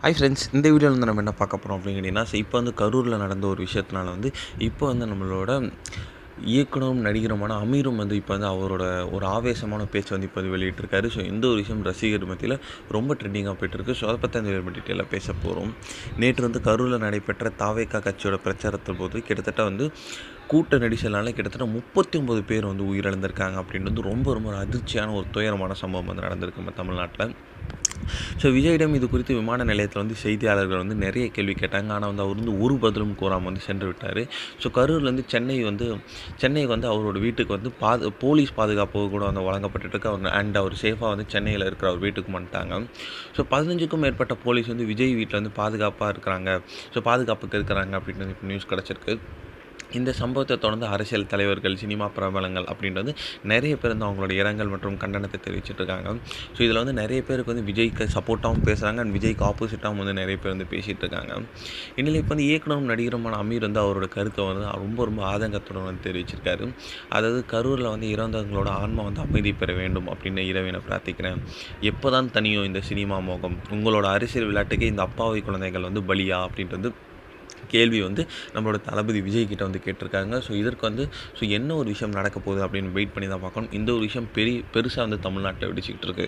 Hi friends, இந்த வீடியோவில் வந்து நம்ம என்ன பார்க்க போகிறோம் அப்படின்னு கேட்டிங்கன்னா, இப்போ வந்து கரூரில் நடந்த ஒரு விஷயத்தினால வந்து இப்போ வந்து நம்மளோட இயக்குனரும் நடிகருமான அமீரும் வந்து இப்போ வந்து அவரோட ஒரு ஆவேசமான பேச்சு வந்து இப்போ வெளியிட்டிருக்காரு. ஸோ இந்த ஒரு விஷயம் ரசிகர் மத்தியில் ரொம்ப ட்ரெண்டிங்காக போயிட்டுருக்கு. ஸோ அதை பற்றி அந்த டீட்டெயிலாக பேச போகிறோம். நேற்று வந்து கரூரில் நடைபெற்ற தாவேகா கட்சியோட பிரச்சாரத்தின் போது கிட்டத்தட்ட வந்து கூட்ட நெரிசலால் கிட்டத்தட்ட 39 பேர் வந்து உயிரிழந்திருக்காங்க அப்படின்னு வந்து ரொம்ப ரொம்ப ஒரு அதிர்ச்சியான ஒரு துயரமான சம்பவம் வந்து நடந்திருக்கு நம்ம தமிழ்நாட்டில். ஸோ விஜயிடம் இது குறித்து விமான நிலையத்தில் வந்து செய்தியாளர்கள் வந்து நிறைய கேள்வி கேட்டாங்க. ஆனால் வந்து அவர் வந்து ஒரு பதிலும் கூறாமல் வந்து சென்று விட்டார். ஸோ கரூர்லேருந்து சென்னைக்கு வந்து அவரோட வீட்டுக்கு வந்து போலீஸ் பாதுகாப்பு கூட வந்து வழங்கப்பட்டுருக்கு. அவர் சேஃபாக வந்து சென்னையில் இருக்கிற அவர் வீட்டுக்கு வந்துட்டாங்க. ஸோ 15க்கும் மேற்பட்ட போலீஸ் வந்து விஜய் வீட்டில் வந்து பாதுகாப்பாக இருக்கிறாங்க. ஸோ பாதுகாப்புக்கு இருக்கிறாங்க அப்படின்னு இப்போ நியூஸ் கிடச்சிருக்கு. இந்த சம்பவத்தை தொடர்ந்து அரசியல் தலைவர்கள், சினிமா பிரபலங்கள் அப்படின்றது நிறைய பேர் வந்து அவங்களோட இரங்கல் மற்றும் கண்டனத்தை தெரிவிச்சிட்ருக்காங்க. ஸோ இதில் வந்து நிறைய பேருக்கு வந்து விஜய்க்கு சப்போர்ட்டாகவும் பேசுகிறாங்க அண்ட் விஜய்க்கு ஆப்போசிட்டாகவும் வந்து நிறைய பேர் வந்து பேசிகிட்டு இருக்காங்க. இந்நிலையில் இப்போ வந்து இயக்குனரும் நடிகருமான அமீர் வந்து அவரோட கருத்தை வந்து ரொம்ப ரொம்ப ஆதங்கத்துடன் வந்து தெரிவிச்சிருக்காரு. அதாவது கரூரில் வந்து இறந்தவங்களோட ஆன்மா வந்து அமைதி பெற வேண்டும் அப்படின்னு இறைவனை பிரார்த்திக்கிறேன். எப்போ தான் தனியும் இந்த சினிமா மோகம், உங்களோட அரசியல் விளையாட்டுக்கு இந்த அப்பாவி குழந்தைகள் வந்து பலியா அப்படின்றது கேள்வி வந்து நம்மளோட தளபதி விஜய் கிட்ட வந்து கேட்டிருக்காங்க. ஸோ என்ன ஒரு விஷயம் நடக்க போகுது அப்படின்னு வெயிட் பண்ணி தான் பார்க்கணும். இந்த ஒரு விஷயம் பெருசாக வந்து தமிழ்நாட்டில் வெடிச்சிக்கிட்டு இருக்கு.